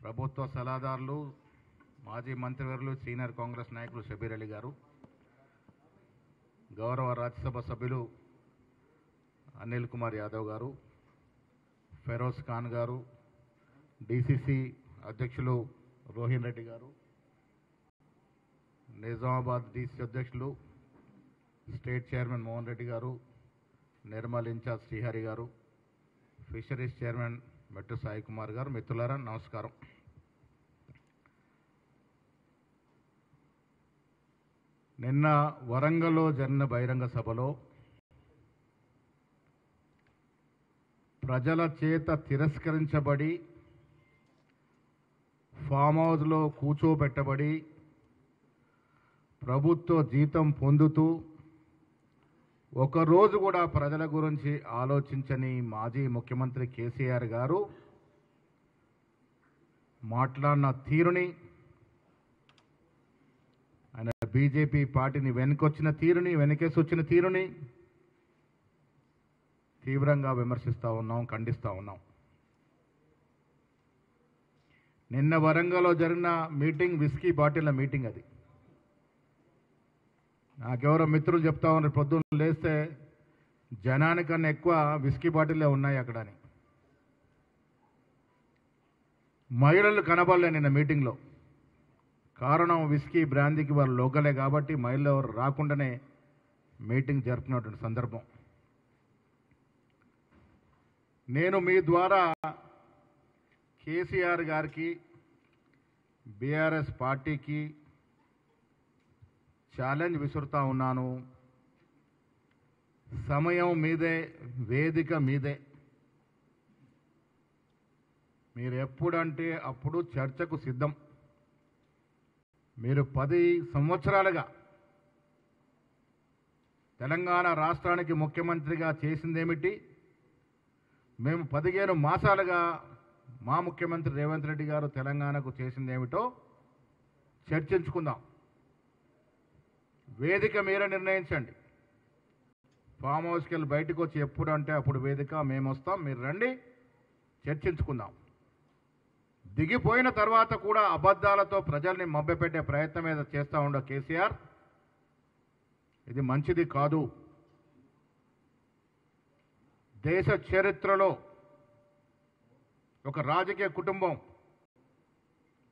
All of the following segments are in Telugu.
ప్రభుత్వ సలహాదారులు మాజీ మంత్రివర్యులు సీనియర్ కాంగ్రెస్ నాయకులు షబీర్ అలీ గారు, గౌరవ రాజ్యసభ సభ్యులు అనిల్ కుమార్ యాదవ్ గారు, ఫెరోజ్ ఖాన్ గారు, డిసిసి అధ్యక్షులు రోహిన్ రెడ్డి గారు, నిజామాబాద్ డిసి అధ్యక్షులు స్టేట్ చైర్మన్ మోహన్ రెడ్డి గారు, నిర్మల్ ఇన్ఛార్జ్ శ్రీహరి గారు, ఫిషరీస్ చైర్మన్ మెట్టు సాయి కుమార్ గారు, మిత్రులారా నమస్కారం. నిన్న వరంగల్లో జరిగిన బహిరంగ సభలో ప్రజల చేత తిరస్కరించబడి ఫామ్ హౌస్లో కూర్చోబెట్టబడి ప్రభుత్వ జీతం పొందుతూ ఒకరోజు కూడా ప్రజల గురించి ఆలోచించని మాజీ ముఖ్యమంత్రి కేసీఆర్ గారు మాట్లాడిన తీరుని, ఆయన బీజేపీ పార్టీని వెనుకొచ్చిన తీరుని, వెనకేసి వచ్చిన తీరుని తీవ్రంగా విమర్శిస్తూ ఉన్నాం, ఖండిస్తూ ఉన్నాం. నిన్న వరంగల్లో జరిగిన మీటింగ్ విస్కీ బాటిళ్ల మీటింగ్. అది నాకెవరో మిత్రులు చెప్తా ఉన్నారు, పొద్దున్న లేస్తే జనానికన్నా ఎక్కువ విస్కీ బాటిల్లే ఉన్నాయి అక్కడ అని. మహిళలు కనబడలే నిన్న మీటింగ్లో. కారణం విస్కీ బ్రాందీకి వాళ్ళు లోకలే కాబట్టి మహిళలు ఎవరు రాకుండానే మీటింగ్ జరుపుకున్నటువంటి సందర్భం. నేను మీ ద్వారా కేసీఆర్ గారికి, బీఆర్ఎస్ పార్టీకి ఛాలెంజ్ విసురుతా ఉన్నాను. సమయం మీదే, వేదిక మీదే. మీరు ఎప్పుడంటే అప్పుడు చర్చకు సిద్ధం. మీరు 10 సంవత్సరాలుగా తెలంగాణ రాష్ట్రానికి ముఖ్యమంత్రిగా చేసిందేమిటి, మేము 15 మాసాలుగా మా ముఖ్యమంత్రి రేవంత్ రెడ్డి గారు తెలంగాణకు చేసిందేమిటో చర్చించుకుందాం. వేదిక మీరే నిర్ణయించండి. ఫామ్ హౌస్కి వెళ్ళి బయటకు వచ్చి ఎప్పుడు అంటే అప్పుడు వేదిక మేము వస్తాం, మీరు రండి, చర్చించుకుందాం. దిగిపోయిన తర్వాత కూడా అబద్ధాలతో ప్రజల్ని మభ్యపెట్టే ప్రయత్నం ఏదో చేస్తూ ఉండ కేసీఆర్, ఇది మంచిది కాదు. దేశ చరిత్రలో ఒక రాజకీయ కుటుంబం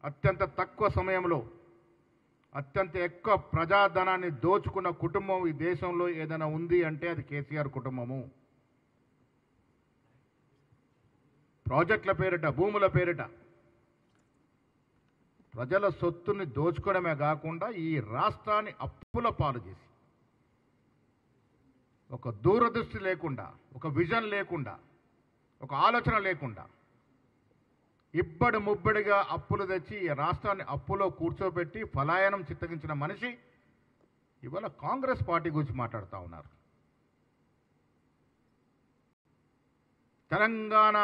అత్యంత తక్కువ సమయంలో అత్యంత ఎక్కువ ప్రజాధనాన్ని దోచుకున్న కుటుంబం ఈ దేశంలో ఏదైనా ఉంది అంటే అది కేసీఆర్ కుటుంబము. ప్రాజెక్టుల పేరిట, భూముల పేరిట ప్రజల సొత్తుని దోచుకోవడమే కాకుండా ఈ రాష్ట్రాన్ని అప్పుల పాలు చేసి, ఒక దూరదృష్టి లేకుండా, ఒక విజన్ లేకుండా, ఒక ఆలోచన లేకుండా ఇబ్బడి ముబ్బడిగా అప్పులు తెచ్చి ఈ రాష్ట్రాన్ని అప్పులో కూర్చోబెట్టి పలాయనం చిత్తగించిన మనిషి ఇవాళ కాంగ్రెస్ పార్టీ గురించి మాట్లాడుతూ ఉన్నారు. తెలంగాణ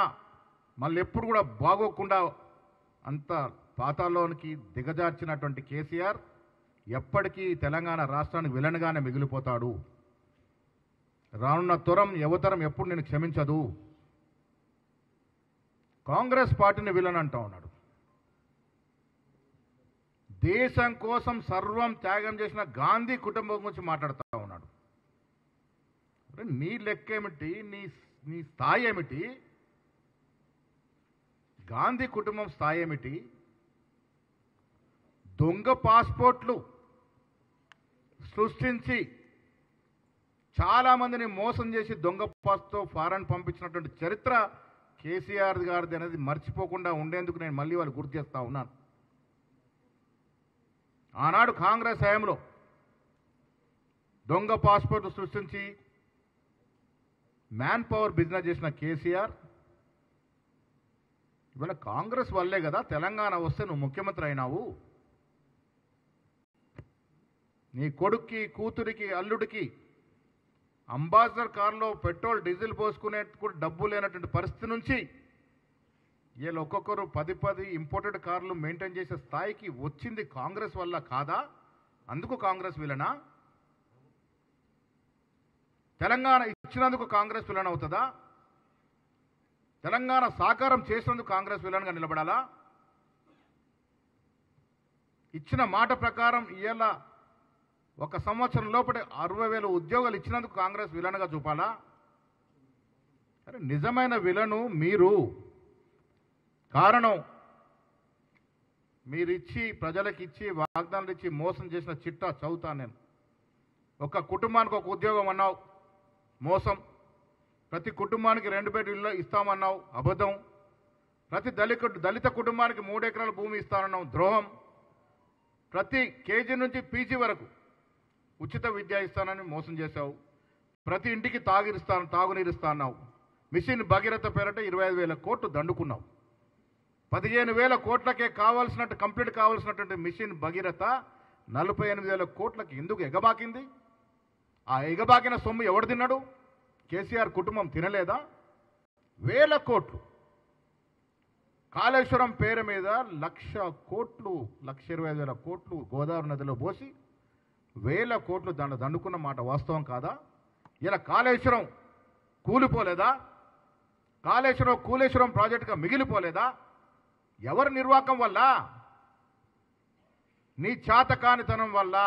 మళ్ళీ ఎప్పుడు కూడా బాగోకుండా అంత పాతాల్లోనికి దిగజార్చినటువంటి కేసీఆర్ ఎప్పటికీ తెలంగాణ రాష్ట్రానికి విలన్గానే మిగిలిపోతాడు. రానున్న తరం, యువతరం ఎప్పుడు నేను క్షమించదు. కాంగ్రెస్ పార్టీని విలన్ అంటా ఉన్నాడు. దేశం కోసం సర్వం త్యాగం చేసిన గాంధీ కుటుంబం గురించి మాట్లాడుతూ ఉన్నాడు. నీ లెక్కేమిటి, నీ స్థాయి ఏమిటి, గాంధీ కుటుంబం స్థాయి ఏమిటి? దొంగ పాస్పోర్ట్లు సృష్టించి చాలామందిని మోసం చేసి దొంగ పాస్తో ఫారెన్ పంపించినటువంటి చరిత్ర కేసీఆర్ గారిది అనేది మర్చిపోకుండా ఉండేందుకు నేను మళ్ళీ వాళ్ళు గుర్తు చేస్తూ ఉన్నాను. ఆనాడు కాంగ్రెస్ హయాంలో దొంగ పాస్పోర్ట్ సృష్టించి మ్యాన్ పవర్ బిజినెస్ చేసిన కేసీఆర్ ఇవాళ కాంగ్రెస్ వల్లే కదా తెలంగాణ వస్తే నువ్వు ముఖ్యమంత్రి అయినావు. నీ కొడుక్కి, కూతురికి, అల్లుడికి అంబాసిడర్ కారులో పెట్రోల్ డీజిల్ పోసుకునే కూడా డబ్బు లేనటువంటి పరిస్థితి నుంచి వీళ్ళు ఒక్కొక్కరు 10 ఇంపోర్టెడ్ కార్లు మెయింటైన్ చేసే స్థాయికి వచ్చింది కాంగ్రెస్ వల్ల కాదా? అందుకు కాంగ్రెస్ విలనా? తెలంగాణ ఇచ్చినందుకు కాంగ్రెస్ విలన్ అవుతుందా? తెలంగాణ సాకారం చేసినందుకు కాంగ్రెస్ విలన్గా నిలబడాలా? ఇచ్చిన మాట ప్రకారం ఇవాళ ఒక సంవత్సరం లోపల 60,000 ఉద్యోగాలు ఇచ్చినందుకు కాంగ్రెస్ విలన్గా చూపాలా? అరే నిజమైన విలను మీరు. కారణం మీరిచ్చి ప్రజలకు ఇచ్చి వాగ్దానాలు ఇచ్చి మోసం చేసిన చిట్టా చదువుతాను నేను. ఒక కుటుంబానికి ఒక ఉద్యోగం అన్నావు, మోసం. ప్రతి కుటుంబానికి 2 బెడ్ ఇల్లు ఇస్తామన్నావు, అబద్ధం. ప్రతి దళిత కుటుంబానికి 3 ఎకరాల భూమి ఇస్తానన్నావు, ద్రోహం. ప్రతి కేజీ నుంచి పీజీ వరకు ఉచిత విద్య ఇస్తానని మోసం చేశావు. ప్రతి ఇంటికి తాగునీరు ఇస్తా అన్నావు. మిషన్ భగీరథ పేరట 25,000 కోట్లు దండుకున్నావు. 15,000 కోట్లకే కంప్లీట్ కావాల్సినటువంటి మిషన్ భగీరథ 48,000 కోట్లకి ఎందుకు ఎగబాకింది? ఆ ఎగబాకిన సొమ్ము ఎవడు తిన్నాడు? కేసీఆర్ కుటుంబం తినలేదా? 1,000 కోట్లు కాళేశ్వరం పేరు మీద 1,00,000 కోట్లు 1,25,000 కోట్లు గోదావరి నదిలో పోసి 1,000 కోట్లు దండుకున్న మాట వాస్తవం కాదా? ఇలా కాళేశ్వరం కూలిపోలేదా? కాళేశ్వరం ప్రాజెక్టుగా మిగిలిపోలేదా? ఎవరి నిర్వాకం వల్ల? నీ చాతకానితనం వల్ల,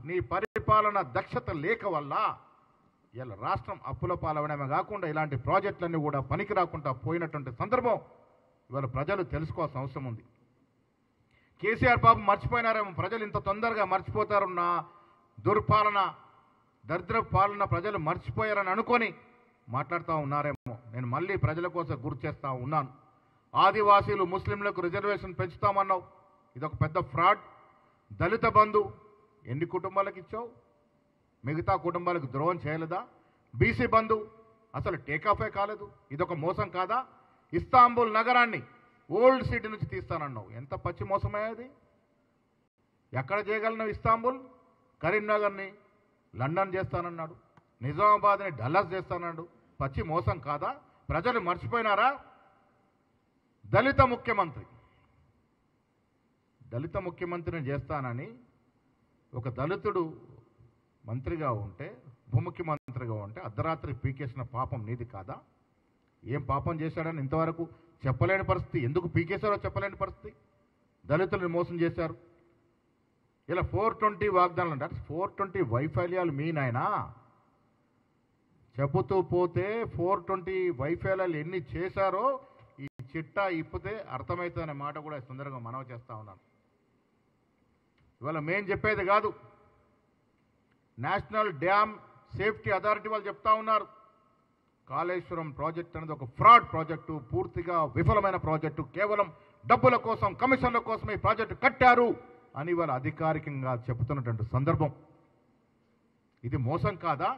నీ పరిపాలన దక్షత లేక వల్ల ఇలా రాష్ట్రం అప్పుల పాలవడమే కాకుండా ఇలాంటి ప్రాజెక్టులన్నీ కూడా పనికి రాకుండా పోయినటువంటి సందర్భం ఇవాళ ప్రజలు తెలుసుకోవాల్సిన అవసరం ఉంది. కేసీఆర్ పాపం మర్చిపోయినారేమో, ప్రజలు ఇంత తొందరగా మర్చిపోతారున్న దుర్పాలన, దరిద్ర పాలన ప్రజలు మర్చిపోయారని అనుకొని మాట్లాడుతూ ఉన్నారేమో. నేను మళ్ళీ ప్రజల కోసం గుర్తు చేస్తూ ఉన్నాను. ఆదివాసీలు ముస్లింలకు రిజర్వేషన్ పెంచుతామన్నావు, ఇదొక పెద్ద ఫ్రాడ్. దళిత బంధు ఎన్ని కుటుంబాలకు ఇచ్చావు? మిగతా కుటుంబాలకు ద్రోహం చేయలేదా? బీసీ బంధు అసలు టేకాఫే కాలేదు, ఇదొక మోసం కాదా? ఇస్తాంబుల్ నగరాన్ని ఓల్డ్ సిటీ నుంచి తీస్తానన్నావు, ఎంత పచ్చి మోసమయ్యేది? ఎక్కడ చేయగలను? ఇస్తాంబుల్ కరీంనగర్ని లండన్ చేస్తానన్నాడు, నిజామాబాద్ని డల్లాస్ చేస్తానన్నాడు, పచ్చి మోసం కాదా? ప్రజలు మర్చిపోయినారా? దళిత ముఖ్యమంత్రిని చేస్తానని ఒక దళితుడు మంత్రిగా ఉంటే, ఉప ముఖ్యమంత్రిగా ఉంటే అర్ధరాత్రి పీకేసిన పాపం నీది కాదా? ఏం పాపం చేశాడని ఇంతవరకు చెప్పలేని పరిస్థితి. ఎందుకు పీకేశారో చెప్పలేని పరిస్థితి. దళితులను మోసం చేశారు. ఇలా 420 వాగ్దానాలు అంటే 420 వైఫల్యాలు మీ నాయనా. చెబుతూ పోతే 420 వైఫల్యాలు ఎన్ని చేశారో ఈ చిట్టా ఇప్పితే అర్థమవుతుందనే మాట కూడా తొందరగా మనవి చేస్తా ఉన్నాను. ఇవాళ మేం చెప్పేది కాదు, నేషనల్ డ్యామ్ సేఫ్టీ అథారిటీ వాళ్ళు చెప్తా ఉన్నారు. కాళేశ్వరం ప్రాజెక్ట్ అనేది ఒక ఫ్రాడ్ ప్రాజెక్టు, పూర్తిగా విఫలమైన ప్రాజెక్టు, కేవలం డబ్బుల కోసం, కమిషన్ల కోసం ఈ ప్రాజెక్టు కట్టారు అని వాళ్ళు అధికారికంగా చెబుతున్నటువంటి సందర్భం. ఇది మోసం కాదా?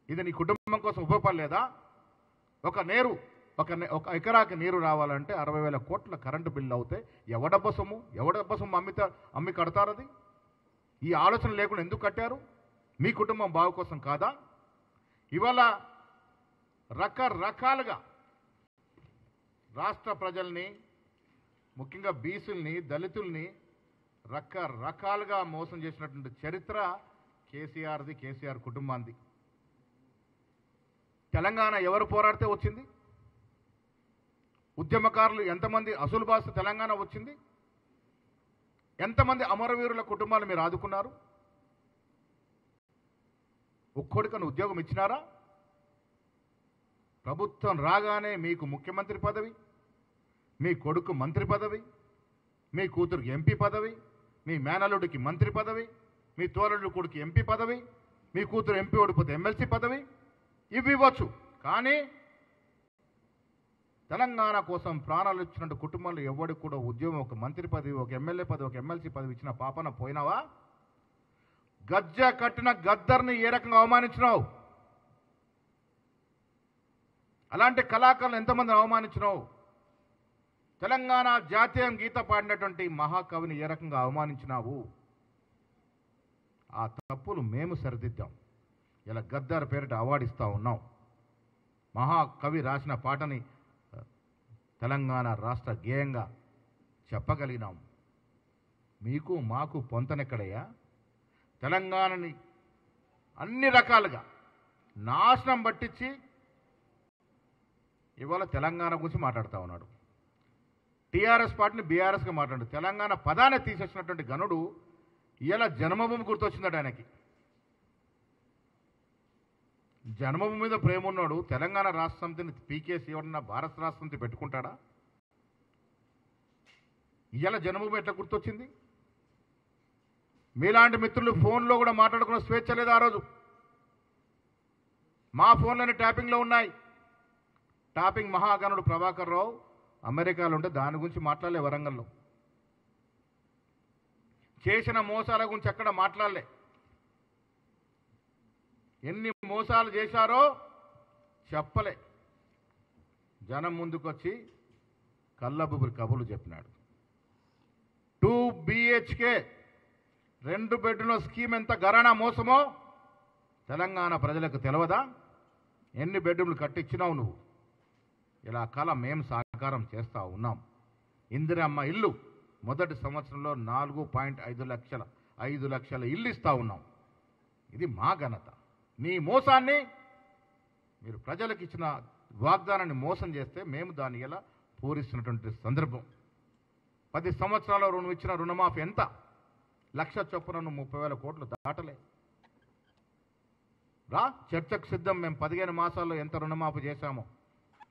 ఇది నీ కుటుంబం కోసం ఉపయోగపడలేదా? ఒక ఎకరాకి నీరు రావాలంటే 60,000 కోట్ల కరెంటు బిల్లు అవుతే ఎవడబ్బ సొమ్ము అమ్మి కడతారది? ఈ ఆలోచన లేకుండా ఎందుకు కట్టారు? మీ కుటుంబం బాగు కోసం కాదా? ఇవాళ రకరకాలుగా రాష్ట్ర ప్రజల్ని, ముఖ్యంగా బీసీల్ని, దళితుల్ని రకరకాలుగా మోసం చేసినటువంటి చరిత్ర కేసీఆర్ది, కేసీఆర్ కుటుంబాంది. తెలంగాణ ఎవరు పోరాడితే వచ్చింది? ఉద్యమకారులు ఎంతమంది అసలు బాస్ తెలంగాణ వచ్చింది? ఎంతమంది అమరవీరుల కుటుంబాలు మీరు ఆదుకున్నారు? ఒక్కొక్కడికను ఉద్యోగం ఇచ్చినారా? ప్రభుత్వం రాగానే మీకు ముఖ్యమంత్రి పదవి, మీ కొడుకు మంత్రి పదవి, మీ కూతురికి ఎంపీ పదవి, మీ మేనల్లుడికి మంత్రి పదవి, మీ తోరళ్ళు కొడుకు ఎంపీ పదవి, మీ కూతురు ఎంపీ ఓడిపోతే ఎమ్మెల్సీ పదవి, ఇవి ఇవ్వచ్చు. కానీ తెలంగాణ కోసం ప్రాణాలు ఇచ్చినట్టు కుటుంబంలో ఎవరికి కూడా ఉద్యోగం, ఒక మంత్రి పదవి, ఒక ఎమ్మెల్యే పదవి, ఒక ఎమ్మెల్సీ పదవి ఇచ్చిన పాపన పోయినావా? గజ్జ కట్టిన గద్దర్ని ఏ రకంగా అవమానించినావు? అలాంటి కళాకారులు ఎంతమందిని అవమానించినావు? తెలంగాణ జాతీయ గీత పాడినటువంటి మహాకవిని ఏ రకంగా అవమానించినావు? ఆ తప్పులు మేము సరిదిద్దాం. ఇలా గద్దర్ పేరిట అవార్డు ఇస్తా ఉన్నాం. మహాకవి రాసిన పాటని తెలంగాణ రాష్ట్ర గేయంగా చెప్పగలిగినాం. మీకు మాకు పొంతనెక్కడయ్యా? తెలంగాణని అన్ని రకాలుగా నాశనం పట్టించి ఇవాళ తెలంగాణ గురించి మాట్లాడుతూ ఉన్నాడు. టీఆర్ఎస్ పార్టీని బీఆర్ఎస్గా మాట్లాడు. తెలంగాణ పదాన్ని తీసేసినటువంటి గనుడు ఇలా జన్మభూమి గుర్తొచ్చిందట ఆయనకి. జన్మభూమి మీద ప్రేమ ఉన్నాడు తెలంగాణ రాష్ట్ర సమితిని పీకేసి ఎవరన్నా భారత రాష్ట్ర సమితి పెట్టుకుంటాడా? ఇలా జన్మభూమి ఎట్లా గుర్తొచ్చింది? మీలాంటి మిత్రులు ఫోన్లో కూడా మాట్లాడుకున్న స్వేచ్ఛ లేదు ఆ రోజు. మా ఫోన్లోనే ట్యాపింగ్లో ఉన్నాయి. ట్యాపింగ్ మహాగణుడు ప్రభాకర్ రావు అమెరికాలో ఉంటే దాని గురించి మాట్లాడలే. వరంగల్లో చేసిన మోసాల గురించి ఎక్కడ మాట్లాడలే. ఎన్ని మోసాలు చేశారో చెప్పలే. జనం ముందుకొచ్చి కళ్ళబుబురి కబుర్లు చెప్పినాడు. 2 BHK 2 బెడ్రూమ్ల స్కీమ్ ఎంత గరాణా మోసమో తెలంగాణ ప్రజలకు తెలియదా? ఎన్ని బెడ్రూమ్లు కట్టించినావు నువ్వు? ఇలా కళ మేము సాకారం చేస్తూ ఉన్నాం. ఇందిరమ్మ ఇల్లు మొదటి సంవత్సరంలో 4.5 లక్షల ఇల్లు ఇస్తూ ఉన్నాం. ఇది మా ఘనత. నీ మోసాన్ని మీరు ప్రజలకు ఇచ్చిన వాగ్దానాన్ని మోసం చేస్తే మేము దాన్ని ఎలా పూరిస్తున్నటువంటి సందర్భం. 10 సంవత్సరాల్లో నువ్వు ఇచ్చిన రుణమాఫీ ఎంత? 1,00,000 చొప్పున 30,000 కోట్లు దాటలే. రా చర్చకు సిద్ధం. మేము 15 మాసాల్లో ఎంత రుణమాఫీ చేశామో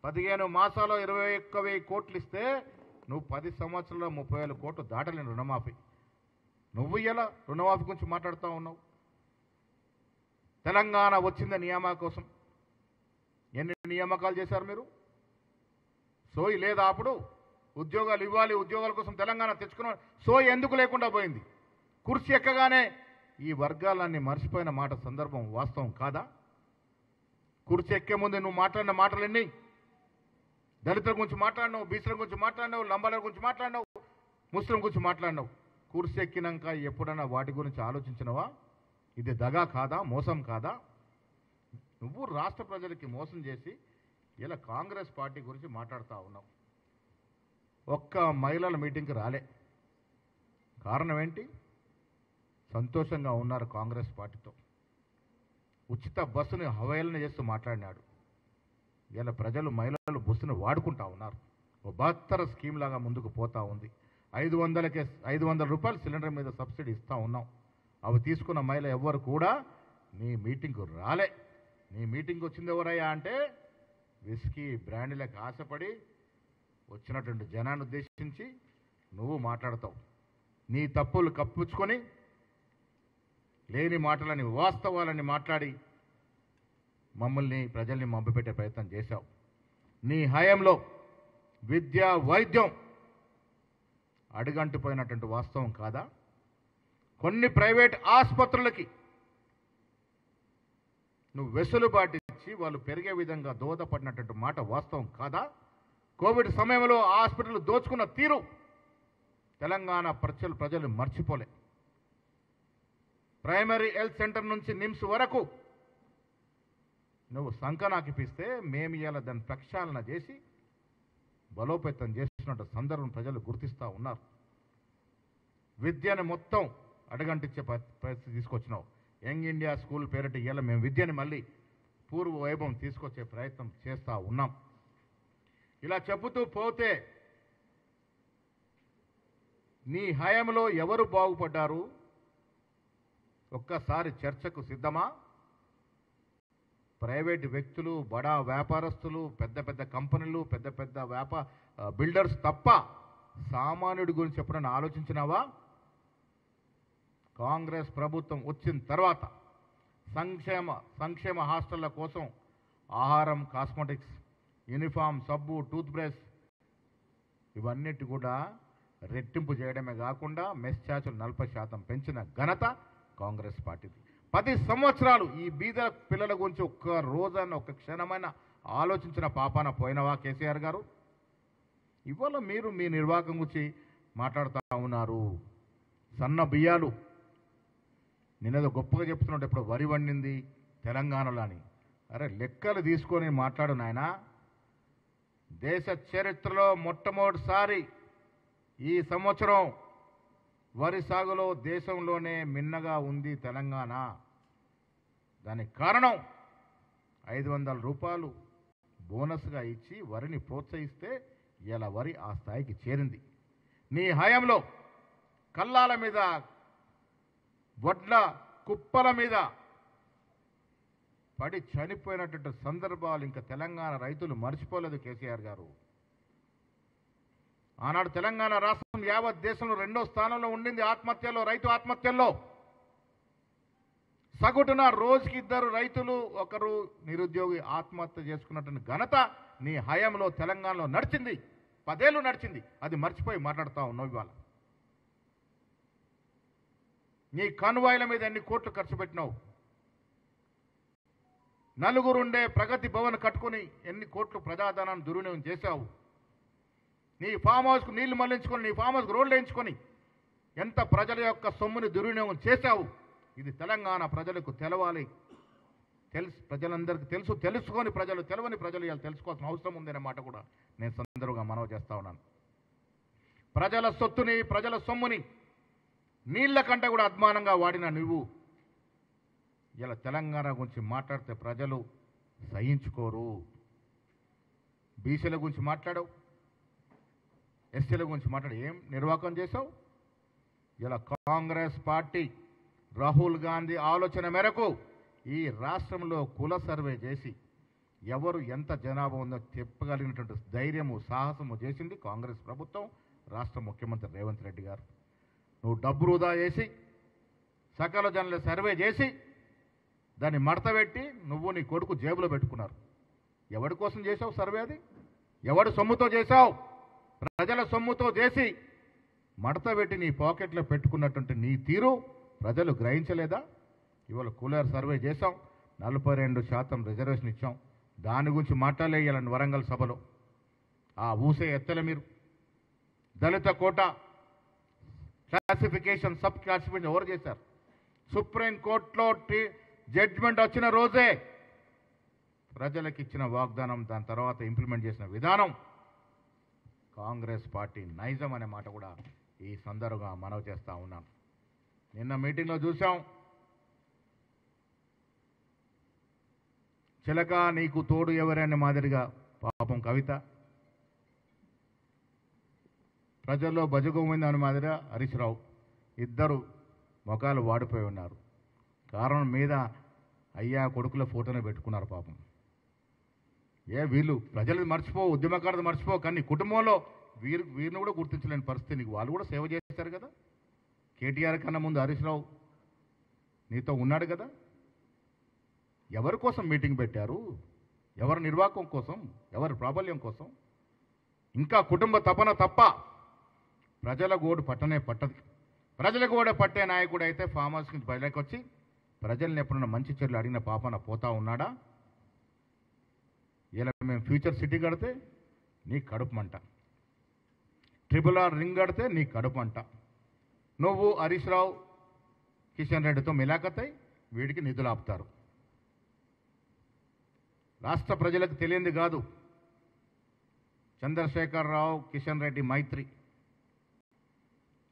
15 మాసాల్లో 21,000 కోట్లు ఇస్తే నువ్వు 10 సంవత్సరాల్లో 30,000 కోట్లు దాటలేని రుణమాఫీ. నువ్వు ఎలా రుణమాఫీ గురించి మాట్లాడుతూ ఉన్నావు? తెలంగాణ వచ్చింది నియామక కోసం. ఎన్ని నియామకాలు చేశారు మీరు? సోయి లేదా అప్పుడు? ఉద్యోగాలు ఇవ్వాలి, ఉద్యోగాల కోసం తెలంగాణ తెచ్చుకున్న సోయి ఎందుకు లేకుండా పోయింది? కుర్చీ ఎక్కగానే ఈ వర్గాలన్నీ మర్చిపోయిన మాట సందర్భం వాస్తవం కాదా? కుర్చీ ఎక్కే ముందు నువ్వు మాట్లాడిన మాటలన్నీ దళితుల గురించి మాట్లాడినావు, బీసీల గురించి మాట్లాడినావు, లంబాల గురించి మాట్లాడినావు, ముస్లిం గురించి మాట్లాడినావు. కుర్చీ ఎక్కినాక ఎప్పుడైనా వాటి గురించి ఆలోచించినవా? ఇది దగా కాదా? మోసం కాదా? నువ్వు రాష్ట్ర ప్రజలకి మోసం చేసి ఇలా కాంగ్రెస్ పార్టీ గురించి మాట్లాడుతూ ఉన్నావు. ఒక్క మహిళల మీటింగ్కి రాలే. కారణం ఏంటి? సంతోషంగా ఉన్నారు కాంగ్రెస్ పార్టీతో. ఉచిత బస్సుని హవేళన చేస్తూ మాట్లాడినాడు. ఇలా ప్రజలు మహిళలు బస్సును వాడుకుంటా ఉన్నారు. ఓ బహత్తర స్కీమ్ లాగా ముందుకు పోతా ఉంది. 500 రూపాయలు సిలిండర్ మీద సబ్సిడీ ఇస్తూ ఉన్నాం. అవి తీసుకున్న మహిళ ఎవ్వరు కూడా నీ మీటింగ్కు రాలే. నీ మీటింగ్ వచ్చింది ఎవరయ్యా అంటే విస్కీ బ్రాండ్లకు ఆశపడి వచ్చినటువంటి జనాన్ని ఉద్దేశించి నువ్వు మాట్లాడతావు. నీ తప్పులు కప్పించుకొని లేని మాటలని వాస్తవాలని మాట్లాడి మమ్మల్ని ప్రజల్ని మభ్యపెట్టే ప్రయత్నం చేశావు. నీ హయాంలో విద్య వైద్యం అడుగంటిపోయినటువంటి వాస్తవం కాదా? కొన్ని ప్రైవేట్ ఆసుపత్రులకి నువ్వు వెసులుబాటు ఇచ్చి వాళ్ళు పెరిగే విధంగా దోహదపడినటువంటి మాట వాస్తవం కాదా? కోవిడ్ సమయంలో హాస్పిటల్ దోచుకున్న తీరు తెలంగాణ ప్రజలు మర్చిపోలే. ప్రైమరీ హెల్త్ సెంటర్ నుంచి నిమ్స్ వరకు నువ్వు సంకనాకిపిస్తే మేము ఇలా దాన్ని ప్రక్షాళన చేసి బలోపేతం చేసినట్టు సందర్భం ప్రజలు గుర్తిస్తూ ఉన్నారు. విద్యను మొత్తం అడగంటిచ్చే పరిస్థితి తీసుకొచ్చినావు. యంగ్ ఇండియా స్కూల్ పేరిట ఇలా మేము విద్యని మళ్ళీ పూర్వ వైభవం తీసుకొచ్చే ప్రయత్నం చేస్తూ ఉన్నాం. ఇలా చెబుతూ పోతే నీ హయాంలో ఎవరు బాగుపడ్డారు? ఒక్కసారి చర్చకు సిద్ధమా? ప్రైవేట్ వ్యక్తులు, బడా వ్యాపారస్తులు, పెద్ద పెద్ద కంపెనీలు, పెద్ద పెద్ద బిల్డర్స్ తప్ప సామాన్యుడి గురించి ఎప్పుడైనా ఆలోచించినావా? కాంగ్రెస్ ప్రభుత్వం వచ్చిన తర్వాత సంక్షేమ హాస్టళ్ల కోసం ఆహారం, కాస్మెటిక్స్, యూనిఫామ్, సబ్బు, టూత్ బ్రష్ ఇవన్నిటి కూడా రెట్టింపు చేయడమే కాకుండా మెస్ ఛార్జీలు 40% పెంచిన ఘనత కాంగ్రెస్ పార్టీది. 10 సంవత్సరాలు ఈ బీద పిల్లల గురించి ఒక్క రోజైనా ఒక్క క్షణమైన ఆలోచించిన పాపాన పోయినవా కేసీఆర్ గారు? ఇవాళ మీరు మీ నిర్వాహకం గురించి మాట్లాడుతూ ఉన్నారు. సన్న బియ్యాలు నేనేదో గొప్పగా చెప్తున్నాడు. ఇప్పుడు వరి వండింది తెలంగాణలో అని. అరే లెక్కలు తీసుకొని మాట్లాడు నాయనా. దేశ చరిత్రలో మొట్టమొదటిసారి ఈ సంవత్సరం వరి సాగులో దేశంలోనే మిన్నగా ఉంది తెలంగాణ. దానికి కారణం 500 రూపాయలు బోనస్గా ఇచ్చి వరిని ప్రోత్సహిస్తే ఇలా వరి ఆ స్థాయికి చేరింది. నీ హయాంలో కల్లాల మీద, వడ్ల కుప్పల మీద పడి చనిపోయినటువంటి సందర్భాలు ఇంకా తెలంగాణ రైతులు మర్చిపోలేదు కేసీఆర్ గారు. ఆనాడు తెలంగాణ రాష్ట్రం యావత్ దేశంలో 2వ స్థానంలో ఉండింది ఆత్మహత్యల్లో, రైతు ఆత్మహత్యల్లో. సగటున రోజుకి 2 రైతులు, 1 నిరుద్యోగి ఆత్మహత్య చేసుకున్నటువంటి ఘనత నీ హయాంలో తెలంగాణలో నడిచింది. 10 ఏళ్ళు నడిచింది. అది మర్చిపోయి మాట్లాడుతూ ఉన్నావు ఇవాళ. నీ కాన్వాయ్ల మీద ఎన్ని కోట్లు ఖర్చు పెట్టినావు? నలుగురుండే ప్రగతి భవన్ కట్టుకుని ఎన్ని కోట్లు ప్రజాధనాన్ని దుర్వినియోగం చేశావు? నీ ఫామ్ హౌస్కు నీళ్లు మళ్లించుకొని, నీ ఫామ్ హౌస్కు రోడ్లు వేయించుకొని ఎంత ప్రజల యొక్క సొమ్ముని దుర్వినియోగం చేశావు? ఇది తెలంగాణ ప్రజలకు తెలవాలి. ప్రజలందరికీ తెలుసుకొని ప్రజలు తెలవని ప్రజలు ఇలా తెలుసుకోవాల్సిన అవసరం ఉందనే మాట కూడా నేను సందర్భంగా మనవి చేస్తా ఉన్నాను. ప్రజల సొత్తుని, ప్రజల సొమ్ముని నీళ్ల కంటే కూడా అద్మానంగా వాడిన నువ్వు ఇలా తెలంగాణ గురించి మాట్లాడితే ప్రజలు సహించుకోరు. బీసీల గురించి మాట్లాడవు, ఎస్సీల గురించి మాట్లాడి ఏం నిర్వాకం చేశావు? ఇలా కాంగ్రెస్ పార్టీ రాహుల్ గాంధీ ఆలోచన మేరకు ఈ రాష్ట్రంలో కుల సర్వే చేసి ఎవరు ఎంత జనాభా ఉందో చెప్పగలిగినటువంటి ధైర్యము, సాహసము చేసింది కాంగ్రెస్ ప్రభుత్వం, రాష్ట్ర ముఖ్యమంత్రి రేవంత్ రెడ్డి గారు. నువ్వు డబ్బు వృధా చేసి సకల జనుల సర్వే చేసి దాన్ని మడతపెట్టి నువ్వు నీ కొడుకు జేబులో పెట్టుకున్నారు. ఎవడి కోసం చేసావు సర్వే? అది ఎవడి సొమ్ముతో చేశావు? ప్రజల సొమ్ముతో చేసి మడతపెట్టి నీ పాకెట్లో పెట్టుకున్నటువంటి నీ తీరు ప్రజలు గ్రహించలేదా? ఇవాళ కూలర్ సర్వే చేశాం, 42% రిజర్వేషన్ ఇచ్చాం. దాని గురించి మాట్లాడలేయాలని వరంగల్ సభలో ఆ ఊసే ఎత్తలే మీరు. దళిత కోట క్లాసిఫికేషన్, సబ్ క్లాసిఫికేషన్ ఎవరు చేశారు? సుప్రీంకోర్టులో జడ్జిమెంట్ వచ్చిన రోజే ప్రజలకు ఇచ్చిన వాగ్దానం, దాని తర్వాత ఇంప్లిమెంట్ చేసిన విధానం కాంగ్రెస్ పార్టీ నైజం అనే మాట కూడా ఈ సందర్భంగా మనవి చేస్తా ఉన్నాను. నిన్న మీటింగ్లో చూసాం, చిలక నీకు తోడు ఎవరనే మాదిరిగా పాపం కవిత ప్రజల్లో బజగోవింద్ అనే మాదిరిగా హరీష్ రావు ఇద్దరు ముఖాలు వాడిపోయి ఉన్నారు. కారణం మీద అయ్యా కొడుకుల ఫోటోనే పెట్టుకున్నారు పాపం. వీళ్ళు ప్రజలు మర్చిపో, ఉద్యమకారులు మర్చిపో, కానీ కుటుంబంలో వీరిని కూడా గుర్తించలేని పరిస్థితి. నీకు వాళ్ళు కూడా సేవ చేశారు కదా. కేటీఆర్ కన్నా ముందు హరీష్ రావు నీతో ఉన్నాడు కదా. ఎవరి కోసం మీటింగ్ పెట్టారు? ఎవరి నిర్వాహకం కోసం, ఎవరి ప్రాబల్యం కోసం? ఇంకా కుటుంబ తపన తప్ప ప్రజల గోడు పట్టనే పట్టదు. ప్రజల గోడ పట్టే నాయకుడు అయితే ఫామ్ హౌస్ నుంచి బయటకు వచ్చి ప్రజల్ని ఎప్పుడన్నా మంచి చెట్లు అడిగిన పాపన పోతా ఉన్నాడా? ఇలా మేము ఫ్యూచర్ సిటీ కడితే నీ కడుపు మంట, RRR రింగ్ కడితే నీ కడుపు మంట. నువ్వు హరీష్ రావు, కిషన్ రెడ్డితో మిలాఖతై వీడికి నిధులు ఆపుతారు. రాష్ట్ర ప్రజలకు తెలియంది కాదు చంద్రశేఖరరావు, కిషన్ రెడ్డి మైత్రి,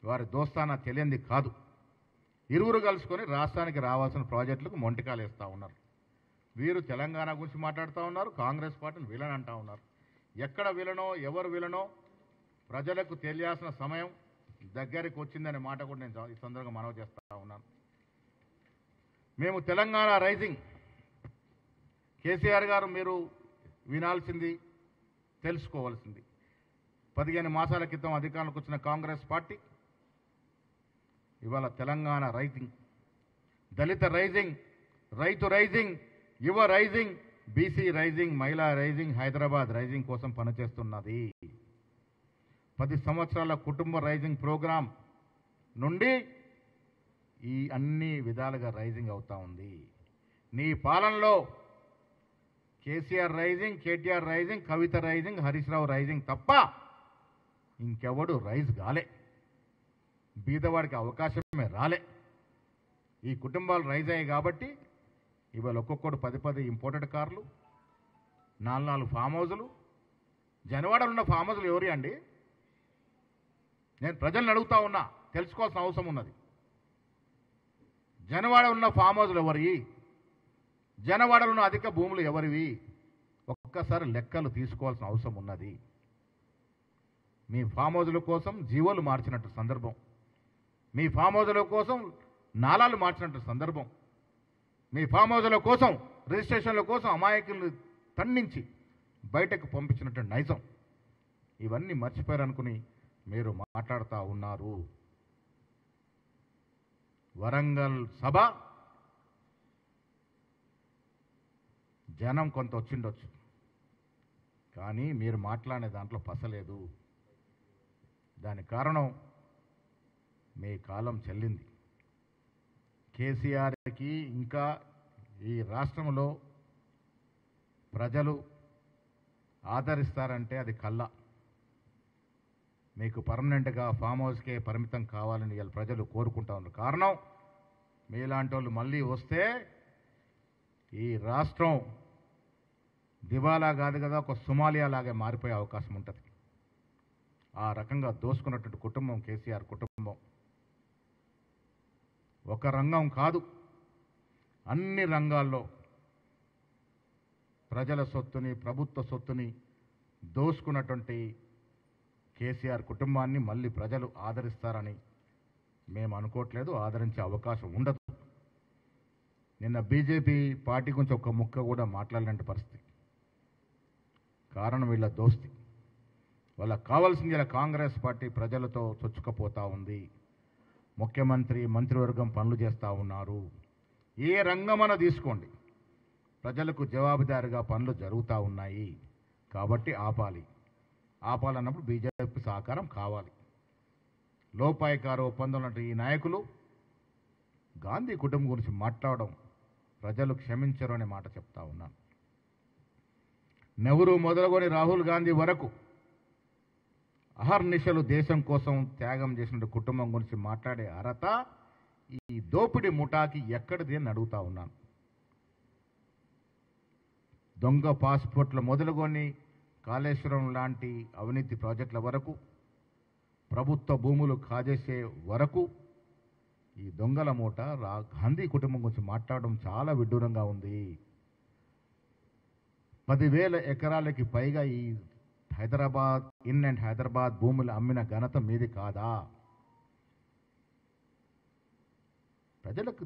వారి దోస్తానా తెలియంది కాదు. ఇరువురు కలుసుకొని రాష్ట్రానికి రావాల్సిన ప్రాజెక్టులకు మొంటికాలు వేస్తూ ఉన్నారు. వీరు తెలంగాణ గురించి మాట్లాడుతూ ఉన్నారు, కాంగ్రెస్ పార్టీని విలన్ అంటూ ఉన్నారు. ఎక్కడ విలనో, ఎవరు విలనో ప్రజలకు తెలియాల్సిన సమయం దగ్గరికి వచ్చిందనే మాట కూడా నేను ఈ సందర్భంగా మనవి చేస్తూ ఉన్నాను. మేము తెలంగాణ రైజింగ్, కేసీఆర్ గారు మీరు వినాల్సింది, తెలుసుకోవాల్సింది, 15 మాసాల క్రితం అధికారంలోకి వచ్చిన కాంగ్రెస్ పార్టీ ఇవాళ తెలంగాణ రైజింగ్, దళిత రైజింగ్, రైతు రైజింగ్, యువ రైజింగ్, బీసీ రైజింగ్, మహిళా రైజింగ్, హైదరాబాద్ రైజింగ్ కోసం పనిచేస్తున్నది. 10 సంవత్సరాల కుటుంబ రైజింగ్ ప్రోగ్రాం నుండి ఈ అన్ని విధాలుగా రైజింగ్ అవుతా ఉంది. నీ పాలనలో కేసీఆర్ రైజింగ్, కేటీఆర్ రైజింగ్, కవిత రైజింగ్, హరీష్ రావు రైజింగ్ తప్ప ఇంకెవడు రైజ్ కాలే. బీదవాడికి అవకాశమే రాలే. ఈ కుటుంబాలు రైజ్ అయ్యాయి కాబట్టి ఇవాళ ఒక్కొక్కడు 10 ఇంపోర్టెడ్ కార్లు, 4 ఫామ్ హౌజులు. జనవాడలో ఉన్న ఫామ్ హౌజులు ఎవరి అండి? నేను ప్రజలను అడుగుతా ఉన్నా, తెలుసుకోవాల్సిన అవసరం ఉన్నది. జనవాడ ఉన్న ఫామ్ హౌజులు ఎవరి? జనవాడలో ఉన్న అధిక భూములు ఎవరివి? ఒక్కసారి లెక్కలు తీసుకోవాల్సిన అవసరం ఉన్నది. మీ ఫామ్ హౌజుల కోసం జీవోలు మార్చినట్టు సందర్భం, మీ ఫామ్ హౌజుల కోసం నాలాలు మార్చినట్టు సందర్భం, మీ ఫామ్ హౌజుల కోసం రిజిస్ట్రేషన్ల కోసం అమాయకులు తన్నించి బయటకు పంపించినట్టు నైజం. ఇవన్నీ మర్చిపోయారనుకుని మీరు మాట్లాడుతూ ఉన్నారు. వరంగల్ సభ జనం కొంత వచ్చిండొచ్చు, కానీ మీరు మాట్లాడే దాంట్లో పసలేదు. దాని కారణం మీ కాలం చెల్లింది. కేసీఆర్కి ఇంకా ఈ రాష్ట్రంలో ప్రజలు ఆదరిస్తారంటే అది కల్లా. మీకు పర్మనెంట్గా ఫామ్ హౌస్కే పరిమితం కావాలని వీళ్ళ ప్రజలు కోరుకుంటా ఉన్నారు. కారణం మీలాంటి వాళ్ళు మళ్ళీ వస్తే ఈ రాష్ట్రం దివాలా కాదు కదా, ఒక సొమాలియా లాగే మారిపోయే అవకాశం ఉంటుంది. ఆ రకంగా దోసుకున్నటువంటి కుటుంబం కేసీఆర్ కుటుంబం. ఒక రంగం కాదు, అన్ని రంగాల్లో ప్రజల సొత్తుని, ప్రభుత్వ సొత్తుని దోసుకున్నటువంటి కేసీఆర్ కుటుంబాన్ని మళ్ళీ ప్రజలు ఆదరిస్తారని మేము అనుకోవట్లేదు, ఆదరించే అవకాశం ఉండదు. నిన్న బీజేపీ పార్టీ గురించి ఒక ముక్క కూడా మాట్లాడలేని పరిస్థితి. కారణం వీళ్ళ దోస్తి. వాళ్ళకి కావాల్సింది ఇలా కాంగ్రెస్ పార్టీ ప్రజలతో చొచ్చుకపోతూ ఉంది. ముఖ్యమంత్రి మంత్రివర్గం పనులు చేస్తూ ఉన్నారు. ఏ రంగమన తీసుకోండి, ప్రజలకు జవాబుదారీగా పనులు జరుగుతూ ఉన్నాయి. కాబట్టి ఆపాలన్నప్పుడు బీజేపీ సహకారం కావాలి. లోపాయికారు ఒప్పందం ఈ నాయకులు గాంధీ కుటుంబం గురించి మాట్లాడడం ప్రజలు క్షమించరు అనే మాట చెప్తా ఉన్నాను. నెహ్రూ మొదలుకొని రాహుల్ గాంధీ వరకు అహర్నిశలు దేశం కోసం త్యాగం చేసిన కుటుంబం గురించి మాట్లాడే అర్హత ఈ దోపిడీ ముఠాకి ఎక్కడిది అని అడుగుతా ఉన్నాను. దొంగ పాస్పోర్ట్ల మొదలుకొని కాళేశ్వరం లాంటి అవినీతి ప్రాజెక్టుల వరకు, ప్రభుత్వ భూములు కాజేసే వరకు ఈ దొంగల మూట గాంధీ కుటుంబం గురించి మాట్లాడడం చాలా విడ్డూరంగా ఉంది. 10,000 ఎకరాలకి పైగా ఈ హైదరాబాద్ ఇన్ అండ్ హైదరాబాద్ భూములు అమ్మిన ఘనత మీది కాదా? ప్రజలకు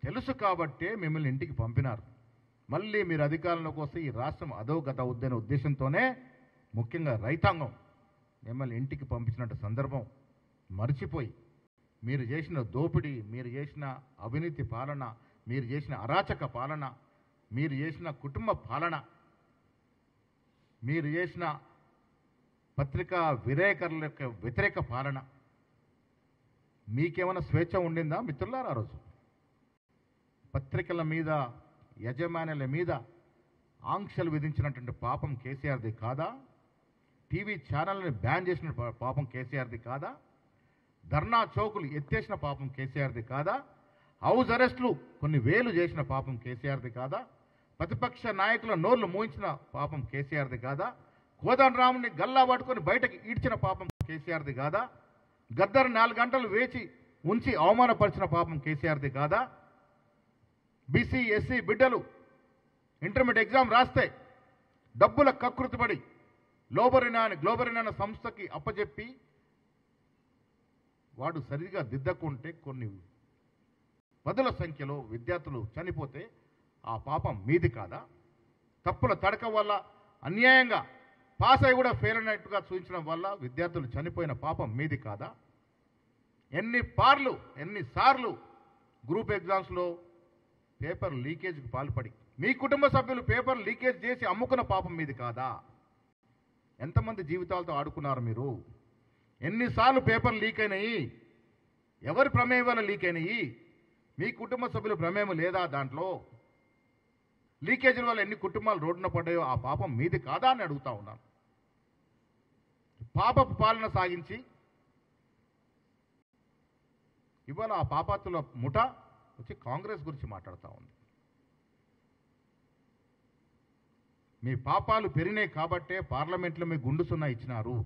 తెలుసు కాబట్టే మిమ్మల్ని ఇంటికి పంపినారు. మళ్ళీ మీరు అధికారంలోకి వస్తే ఈ రాష్ట్రం అధోగత ఉద్దనే ఉద్దేశంతోనే ముఖ్యంగా రైతాంగం మిమ్మల్ని ఇంటికి పంపించినట్టు సందర్భం మర్చిపోయి మీరు చేసిన దోపిడీ, మీరు చేసిన అవినీతి పాలన, మీరు చేసిన అరాచక పాలన, మీరు చేసిన కుటుంబ పాలన, మీరు చేసిన పత్రికా విలేకరుల యొక్క వ్యతిరేక పాలన, మీకేమైనా స్వేచ్ఛ ఉండిందా మిత్రులారా? ఆ రోజు పత్రికల మీద, యజమానుల మీద ఆంక్షలు విధించినటువంటి పాపం కేసీఆర్ది కాదా? టీవీ ఛానల్ని బ్యాన్ చేసిన పాపం కేసీఆర్ది కాదా? ధర్నా చౌకులు ఎత్తేసిన పాపం కేసీఆర్ది కాదా? హౌస్ అరెస్టులు కొన్ని వేలు చేసిన పాపం కేసీఆర్ది కాదా? ప్రతిపక్ష నాయకుల నోర్లు మూయించిన పాపం కేసీఆర్ది కాదా? కోదండరాముని గల్లా పట్టుకొని బయటకు ఈడ్చిన పాపం కేసీఆర్ది కాదా? గద్దరు 4 గంటలు వేచి ఉంచి అవమానపరిచిన పాపం కేసీఆర్ది కాదా? బీసీ ఎస్సీ బిడ్డలు ఇంటర్మీడియట్ ఎగ్జామ్ రాస్తే డబ్బుల కకృతిపడి గ్లోబరినా అనే సంస్థకి అప్పచెప్పి వాడు సరిగా దిద్దకుంటే కొన్ని 10ల సంఖ్యలో విద్యార్థులు చనిపోతే ఆ పాపం మీది కాదా? తప్పుల తడక వల్ల అన్యాయంగా పాస్ అయి కూడా ఫెయిల్ అయినట్టుగా చూపించడం వల్ల విద్యార్థులు చనిపోయిన పాపం మీది కాదా? ఎన్నిసార్లు గ్రూప్ ఎగ్జామ్స్లో పేపర్ లీకేజ్కి పాల్పడి మీ కుటుంబ సభ్యులు పేపర్ లీకేజ్ చేసి అమ్ముకున్న పాపం మీది కాదా? ఎంతమంది జీవితాలతో ఆడుకున్నారు మీరు? ఎన్నిసార్లు పేపర్ లీక్ అయినాయి? ఎవరి ప్రమేయం వల్ల లీక్ అయినాయి? మీ కుటుంబ సభ్యుల ప్రమేయం లేదా దాంట్లో? లీకేజీల వల్ల ఎన్ని కుటుంబాలు రోడ్డున పడ్డాయో ఆ పాపం మీది కాదా అని అడుగుతా ఉన్నాను. పాపపు పాలన సాగించి ఇవాళ ఆ పాపాతుల ముఠ వచ్చి కాంగ్రెస్ గురించి మాట్లాడుతూ ఉంది. మీ పాపాలు పెరిగినాయి కాబట్టే పార్లమెంట్లో మీ గుండు సున్నా ఇచ్చినారు.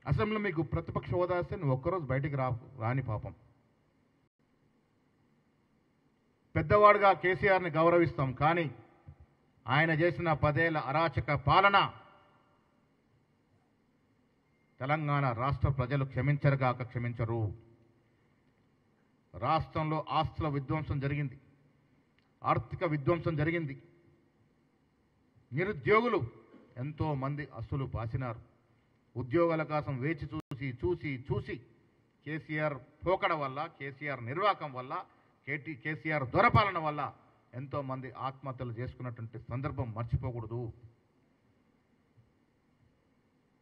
అసెంబ్లీలో మీకు ప్రతిపక్ష హోదా వస్తే నువ్వు ఒక్కరోజు బయటికి రాని పాపం. పెద్దవాడుగా కేసీఆర్ని గౌరవిస్తాం, కానీ ఆయన చేసిన 10 ఏళ్ల అరాచక పాలన తెలంగాణ రాష్ట్ర ప్రజలు క్షమించరుగాక క్షమించరు. రాష్ట్రంలో ఆస్తుల విధ్వంసం జరిగింది, ఆర్థిక విధ్వంసం జరిగింది. నిరుద్యోగులు ఎంతో మంది అస్సులు బాసినారు. ఉద్యోగాల కోసం వేచి చూసి కేసీఆర్ పోకడ వల్ల, కేసీఆర్ నిర్వాకం వల్ల, కేసీఆర్ దొరపాలన వల్ల ఎంతో మంది ఆత్మహత్యలు చేసుకున్నటువంటి సందర్భం మర్చిపోకూడదు.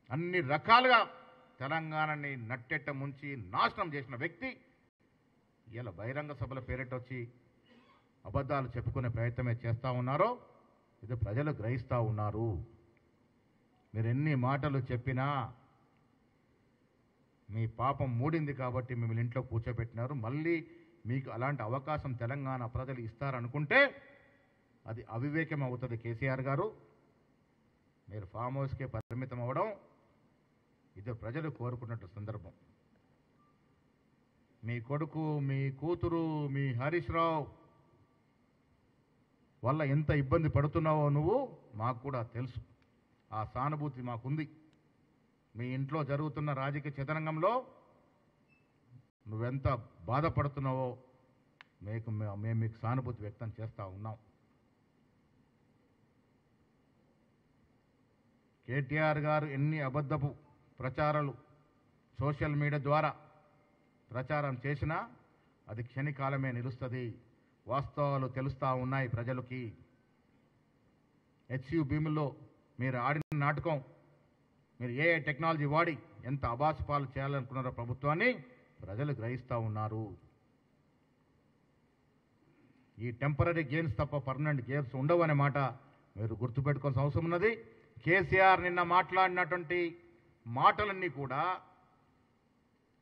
అన్ని రకాలుగా తెలంగాణని నట్టెట్ట ముంచి నాశనం చేసిన వ్యక్తి ఇలా బహిరంగ సభల పేరిటొచ్చి అబద్ధాలు చెప్పుకునే ప్రయత్నమే చేస్తూ ఉన్నారో ఇది ప్రజలు గ్రహిస్తూ ఉన్నారు. మీరు ఎన్ని మాటలు చెప్పినా మీ పాపం మూడింది కాబట్టి మిమ్మల్ని ఇంట్లో కూర్చోబెట్టినారు. మళ్ళీ మీకు అలాంటి అవకాశం తెలంగాణ ప్రజలు ఇస్తారనుకుంటే అది అవివేకం అవుతుంది. కేసీఆర్ గారు, మీరు ఫామ్ హౌస్కే పరిమితం అవ్వడం ఇది ప్రజలు కోరుకున్నట్టు సందర్భం. మీ కొడుకు, మీ కూతురు, మీ హరీష్ రావు వల్ల ఎంత ఇబ్బంది పడుతున్నావో నువ్వు మాకు కూడా తెలుసు. ఆ సానుభూతి మాకుంది. మీ ఇంట్లో జరుగుతున్న రాజకీయ చదరంగంలో నువ్వెంత బాధపడుతున్నావో మేము మీకు సానుభూతి వ్యక్తం చేస్తూ ఉన్నాం. కేటీఆర్ గారు ఎన్ని అబద్ధపు ప్రచారాలు సోషల్ మీడియా ద్వారా ప్రచారం చేసినా అది క్షణికాలమే నిలుస్తుంది. వాస్తవాలు తెలుస్తూ ఉన్నాయి ప్రజలకి. హెచ్యు భీముల్లో మీరు ఆడిన నాటకం, మీరు ఏఐ టెక్నాలజీ వాడి ఎంత అబాసుపాలు చేయాలనుకున్నారో ప్రభుత్వాన్ని ప్రజలు గ్రహిస్తూ ఉన్నారు. ఈ టెంపరీ గెయిన్స్ తప్ప పర్మనెంట్ గెయిన్స్ ఉండవు అనే మాట మీరు గుర్తుపెట్టుకోవాల్సిన అవసరం ఉన్నది. కేసీఆర్ నిన్న మాట్లాడినటువంటి మాటలన్నీ కూడా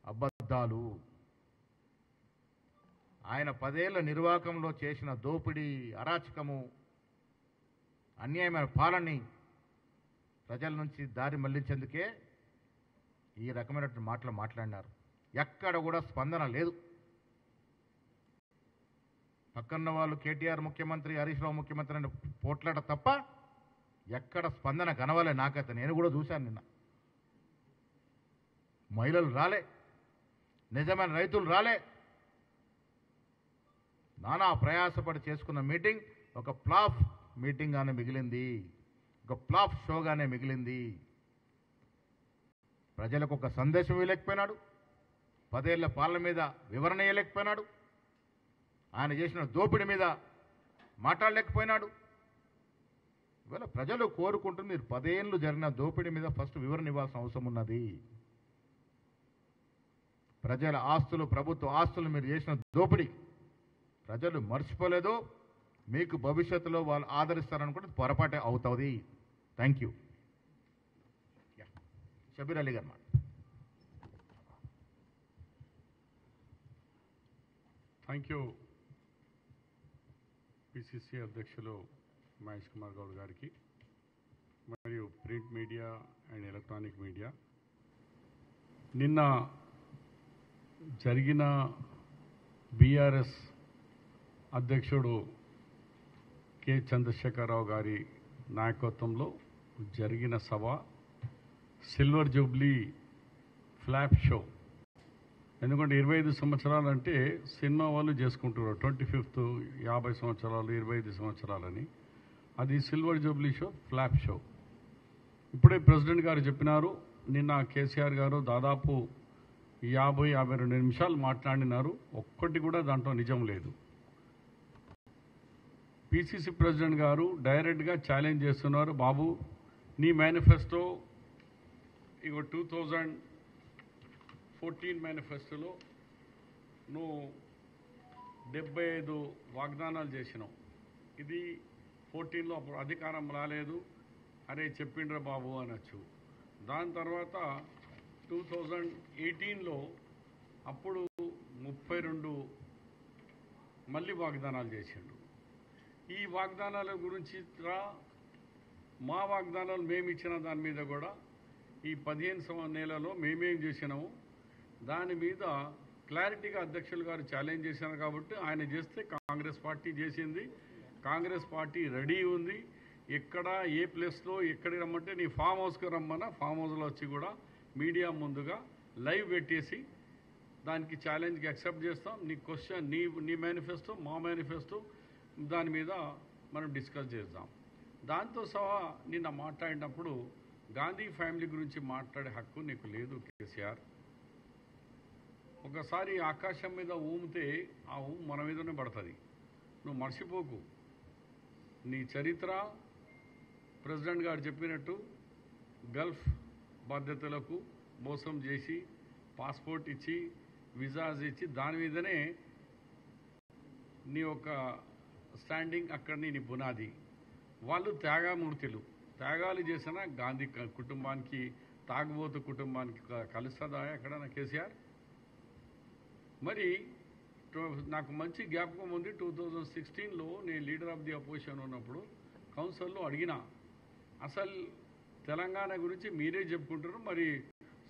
అబద్ధాలు. ఆయన 10 ఏళ్ల నిర్వాకంలో చేసిన దోపిడీ, అరాచకము, అన్యాయమైన పాలనని ప్రజల నుంచి దారి మళ్లించేందుకే ఈ రకమైనటువంటి మాటలు మాట్లాడినారు. ఎక్కడ కూడా స్పందన లేదు. పక్కన్న వాళ్ళు కేటీఆర్ ముఖ్యమంత్రి, హరీష్ రావు ముఖ్యమంత్రి అని పోట్లాట తప్ప ఎక్కడ స్పందన కనవాలే. నాకైతే నేను కూడా చూశాను. నిన్న మహిళలు రాలే, నిజమైన రైతులు రాలే. నానా ప్రయాసపడి చేసుకున్న మీటింగ్ ఒక ఫ్లాప్ మీటింగ్ గానే మిగిలింది, ఒక ఫ్లాప్ షోగానే మిగిలింది. ప్రజలకు ఒక సందేశం ఇవ్వలేకపోయినాడు. 10 ఏళ్ల పాలన మీద వివరణ ఇవ్వలేకపోయినాడు. ఆయన చేసిన దోపిడీ మీద మాట్లాడలేకపోయినాడు. ఇవాళ ప్రజలు కోరుకుంటుంది మీరు 10 ఏళ్ళు జరిగిన దోపిడీ మీద ఫస్ట్ వివరణ ఇవ్వాల్సిన అవసరం ఉన్నది. ప్రజల ఆస్తులు, ప్రభుత్వ ఆస్తులు మీరు చేసిన దోపిడీ ప్రజలు మర్చిపోలేదు. మీకు భవిష్యత్తులో వాళ్ళు ఆదరిస్తారనుకుంటే పొరపాటే అవుతుంది. Thank you. షబీర్ అలీ గారు మాట. థ్యాంక్ యూ పిసిసి అధ్యక్షులు మహేష్ కుమార్ గౌడ్ గారికి మరియు print media and electronic media. నిన్న జరిగిన బీఆర్ఎస్ అధ్యక్షుడు కె చంద్రశేఖరరావు గారి నాయకత్వంలో జరిగిన సభ సిల్వర్ జూబ్లీ ఫ్లాప్ షో. ఎందుకంటే 25 సంవత్సరాలు అంటే సినిమా వాళ్ళు చేసుకుంటున్నారు 25th 50 సంవత్సరాలు 25 సంవత్సరాలని. అది silver Jubilee show, flop show. ఇప్పుడే ప్రెసిడెంట్ గారు చెప్పినారు, నిన్న కేసీఆర్ గారు దాదాపు 50-52 నిమిషాలు మాట్లాడినారు. ఒక్కటి కూడా దాంట్లో నిజం లేదు. పిసిసి ప్రెసిడెంట్ గారు డైరెక్ట్గా ఛాలెంజ్ చేస్తున్నారు, బాబు నీ మేనిఫెస్టో ఇగో 2014 మేనిఫెస్టోలో నువ్వు 75 వాగ్దానాలు చేసినావు. ఇది 14లో అప్పుడు అధికారం రాలేదు, అరే చెప్పిండ్రా బాబు అనొచ్చు. దాని తర్వాత 2018లో అప్పుడు 32 మళ్ళీ వాగ్దానాలు చేసిండు. ఈ వాగ్దానాల గురించి మా వాగ్దానాలు మేము ఇచ్చిన దాని మీద కూడా ఈ 15 నెలలో మేమేం చేసినాము దాని మీద క్లారిటీగా అధ్యక్షులు గారు ఛాలెంజ్ చేశారు. కాబట్టి ఆయన చేస్తే కాంగ్రెస్ పార్టీ చేసింది, కాంగ్రెస్ పార్టీ రెడీ ఉంది. ఎక్కడ ఏ ప్లేస్లో ఎక్కడికి రమ్మంటే నీ ఫామ్ హౌస్కి రమ్మన్నా ఫామ్ హౌస్లో వచ్చి కూడా మీడియా ముందుగా లైవ్ పెట్టేసి దానికి ఛాలెంజ్కి యాక్సెప్ట్ చేస్తాం. నీ క్వశ్చన్ నీ మేనిఫెస్టో మా మేనిఫెస్టో దాని మీద మనం డిస్కస్ చేద్దాం. దాంతో సహా నిన్న మాట్లాడినప్పుడు గాంధీ ఫ్యామిలీ గురించి మాట్లాడే హక్కు నీకు లేదు కేసీఆర్. ఒకసారి ఆకాశం మీద ఊమితే ఆ ఊము మన మీదనే పడుతుంది. నువ్వు మర్చిపోకు. నీ చరిత్ర ప్రెసిడెంట్ గారు చెప్పినట్టు గల్ఫ్ బాధ్యతలకు మోసం చేసి పాస్పోర్ట్ ఇచ్చి వీసాస్ ఇచ్చి దాని మీదనే నీ యొక్క స్టాండింగ్ అక్కడని నీ పునాది. వాళ్ళు త్యాగమూర్తులు. త్యాగాలు చేసిన గాంధీ కుటుంబానికి తాగుబోతు కుటుంబానికి కలుస్తుందా ఎక్కడన్నా కేసీఆర్? మరి నాకు మంచి జ్ఞాపకం ఉంది. 2016లో నేను లీడర్ ఆఫ్ ది అపోజిషన్ ఉన్నప్పుడు కౌన్సిల్లో అడిగినా, అసలు తెలంగాణ గురించి మీరే చెప్పుకుంటారు, మరి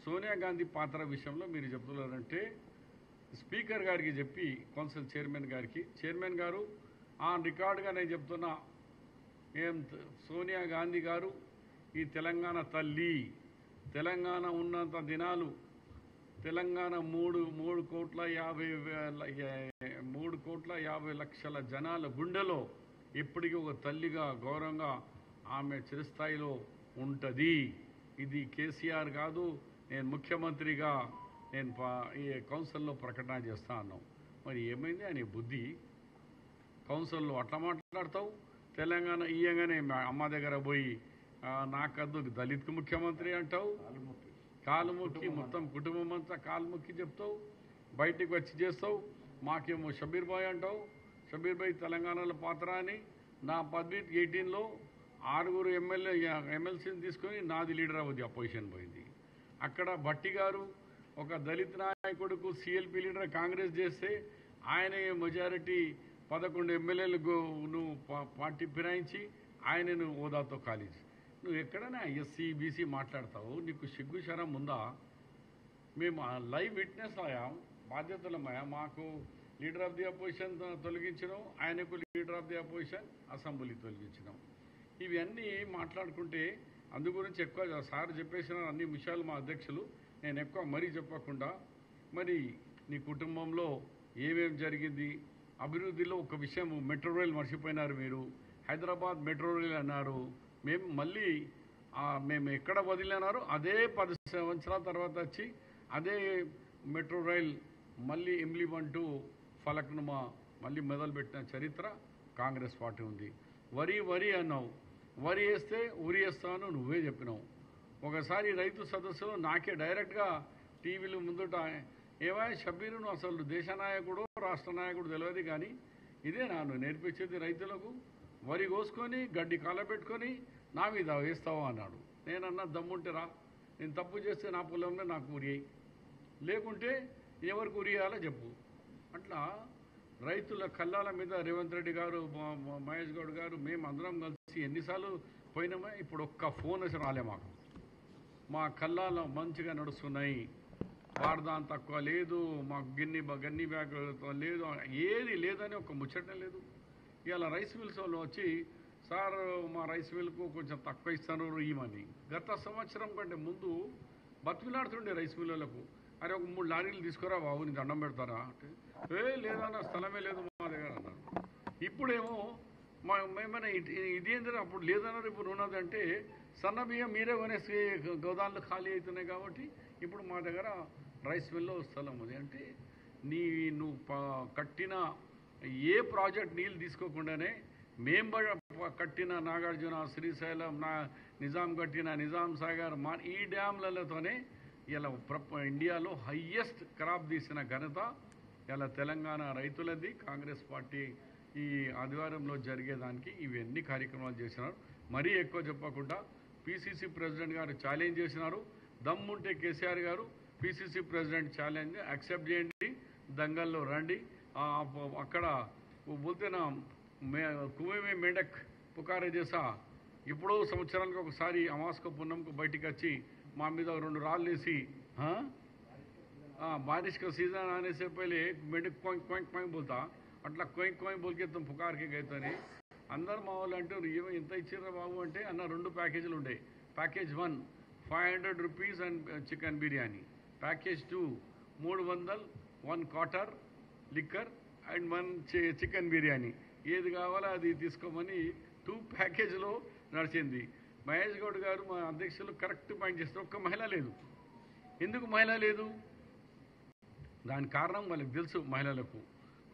సోనియా గాంధీ పాత్ర విషయంలో మీరు చెప్తున్నారంటే స్పీకర్ గారికి చెప్పి కౌన్సిల్ చైర్మన్ గారు ఆన్ రికార్డుగా నేను చెప్తున్నా, సోనియా గాంధీ గారు ఈ తెలంగాణ తల్లి. తెలంగాణ ఉన్నంత దినాలు తెలంగాణ 3,50,00,000 జనాల గుండెలో ఎప్పటికీ ఒక తల్లిగా గౌరవంగా ఆమె చిరస్థాయిలో ఉంటుంది. ఇది కేసీఆర్ కాదు, నేను ముఖ్యమంత్రిగా నేను ఈ కౌన్సిల్లో ప్రకటన చేస్తా అన్నాం. మరి ఏమైంది అని బుద్ధి? కౌన్సిల్లో అట్లా మాట్లాడతావు. తెలంగాణ ఇయ్యంగానే అమ్మ దగ్గర పోయి నాకద్దు దళిత్ ముఖ్యమంత్రి అంటావు, కాలు మొక్కి మొత్తం కుటుంబం అంతా కాలు మొక్కి చెప్తావు, బయటికి వచ్చి చేస్తావు. మాకేమో షబీర్ భాయ్ అంటావు. షబీర్ భాయ్ తెలంగాణలో పాత్ర అని నా 18లో 6 ఎమ్మెల్సీని తీసుకొని నాది లీడర్ అవ్వదు అపోజిషన్ పోయింది. అక్కడ భట్టి గారు ఒక దళిత్ నాయకుడుకు సిఎల్పి లీడర్ కాంగ్రెస్ చేస్తే ఆయన మెజారిటీ 11 ఎమ్మెల్యేలకు నువ్వు పార్టీ ఫిరాయించి ఆయనను హోదాతో ఖాళీ. నువ్వు ఎక్కడైనా ఎస్సీ బీసీ మాట్లాడతావు? నీకు సిగ్గు శరం ఉందా? మేము లైవ్ విట్నెస్ అయ్యాం, బాధ్యతలమయ్యా. మాకు లీడర్ ఆఫ్ ది అపోజిషన్ తొలగించడం, ఆయనకు leader of the opposition assembly తొలగించడం, ఇవన్నీ మాట్లాడుకుంటే అందు గురించి ఎక్కువ సార్ చెప్పేసిన అన్ని విషయాలు మా అధ్యక్షులు, నేను ఎక్కువ మరీ చెప్పకుండా, మరి నీ కుటుంబంలో ఏమేమి జరిగింది అభివృద్ధిలో ఒక విషయం, మెట్రో రైల్ మర్చిపోయినారు మీరు. హైదరాబాద్ మెట్రో రైల్ అన్నారు. మేము ఎక్కడ వదిలినారో అదే 10 సంవత్సరాల తర్వాత వచ్చి అదే మెట్రో రైల్ మళ్ళీ ఇంప్లిమెంటు ఫలక్నుమా మళ్ళీ మొదలుపెట్టిన చరిత్ర కాంగ్రెస్ పార్టీ ఉంది. వరి అన్నావు, వరి వేస్తే ఉరి వేస్తాను నువ్వే చెప్పినావు. ఒకసారి రైతు సదస్సులో నాకే డైరెక్ట్గా టీవీలు ముందుట, ఏమై షబీరును అసలు దేశ నాయకుడు రాష్ట్ర నాయకుడు తెలియదు, కానీ ఇదే నాను నేర్పించేది రైతులకు. వరి కోసుకొని గడ్డి కాలబెట్టుకొని నా మీద వేస్తావా అన్నాడు. నేనన్నా దమ్ముంటే రా, నేను తప్పు చేస్తే నా పొలంలో నాకు ఉరియాయి, లేకుంటే ఎవరికి ఉరియాలో చెప్పు. అట్లా రైతుల కళ్ళాల మీద రేవంత్ రెడ్డి గారు, మహేష్ గౌడ్ గారు, మేము అందరం కలిసి ఎన్నిసార్లు పోయినామో ఇప్పుడు ఒక్క ఫోన్ వచ్చి రాలే మాకు. మా కళ్ళాలు మంచిగా నడుస్తున్నాయి, వారదాన్ తక్కువ లేదు, మాకు గన్ని బ్యాగ్ లేదు, ఏది లేదని ఒక ముచ్చటనే లేదు. ఇవాళ రైస్ మిల్స్ వాళ్ళు వచ్చి, సార్ మా రైస్ మిల్కు కొంచెం తక్కువ ఇస్తాను ఇవ్వమని. గత సంవత్సరం కంటే ముందు బతికిలాడుతుండే రైస్ మిల్లులకు, అరే ఒక 3 లారీలు తీసుకురా బాబు, నీ దండం పెడతారా అంటే, లేదన్నా స్థలమే లేదు మా దగ్గర అన్నారు. ఇప్పుడేమో మేమైనా ఇదేంటంటే అప్పుడు లేదన్నారు, ఇప్పుడు ఉన్నదంటే సన్న బియ్యం మీరే కొనేసి గోదాములు ఖాళీ అవుతున్నాయి కాబట్టి ఇప్పుడు మా దగ్గర రైస్ మిల్లో స్థలం ఉంది అంటే, నువ్వు కట్టిన ఏ ప్రాజెక్ట్ నీళ్ళు తీసుకోకుండానే మేము కట్టిన నాగార్జున, శ్రీశైలం, నిజాం కట్టిన నిజాం సాగర్, ఈ డ్యామ్లతోనే ఇలా ఇండియాలో హయ్యెస్ట్ క్రాప్ తీసిన ఘనత ఇలా తెలంగాణ రైతులది. కాంగ్రెస్ పార్టీ ఈ ఆదివారంలో జరిగేదానికి ఇవన్నీ కార్యక్రమాలు చేసినారు. మరీ ఎక్కువ చెప్పకుండా పిసిసి ప్రెసిడెంట్ గారు ఛాలెంజ్ చేసినారు. దమ్ముంటే కేసీఆర్ గారు పిసిసి ప్రెసిడెంట్ ఛాలెంజ్ యాక్సెప్ట్ చేయండి, దంగల్లో రండి. అక్కడ బోల్తే నా కుమే మే మేండక్ పుకారే చేసా, ఎప్పుడో సంవత్సరానికి ఒకసారి అమాస్కో పున్నంకు బయటికి వచ్చి మా మీద 2 రాళ్ళు వేసి, बारिश का सीजन आने से पहले मेंढक क्वाइंक क्वाइंक क्वाइंक बोलता, अट्ला क्वाइंक क्वाइंक बोल के तुम पुकार के गए थे, అందరు మా వాళ్ళు అంటారు ఏమో ఎంత ఇచ్చిర్రా బాబు అంటే అన్న 2 ప్యాకేజీలు ఉండే. Package 1 500 rupees and chicken biryani. Package 2 300 1 quarter liquor and 1 chicken biryani. ఏది కావాలో అది తీసుకోమని 2 ప్యాకేజీలో నడిచింది. మహేష్ గౌడ్ గారు మా అధ్యక్షులు కరెక్ట్ పాయింట్ చేస్తారు. ఒక్క మహిళ లేదు. ఎందుకు మహిళ లేదు? దాని కారణం వాళ్ళకి తెలుసు. మహిళలకు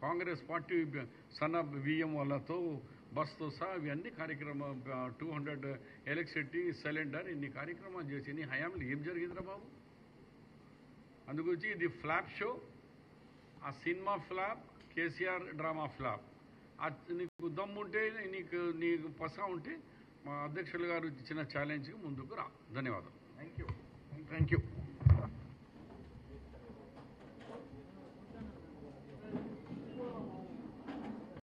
కాంగ్రెస్ పార్టీ సన్న బియ్యం వాళ్ళతో బస్తో సహా ఇవన్నీ కార్యక్రమం 200 ఎలక్ట్రిసిటీ సిలిండర్ ఇన్ని కార్యక్రమాలు చేసి నీ హయాంలో ఏం జరిగిందిరా బాబు? అందుగురించి ఇది ఫ్లాప్ షో. ఆ cinema flop, KCR drama flop. నీకు దమ్ముంటే నీకు పసా ఉంటే మా అధ్యక్షులు గారు ఇచ్చిన ఛాలెంజ్కి ముందుకు రా. ధన్యవాదాలు. Thank you.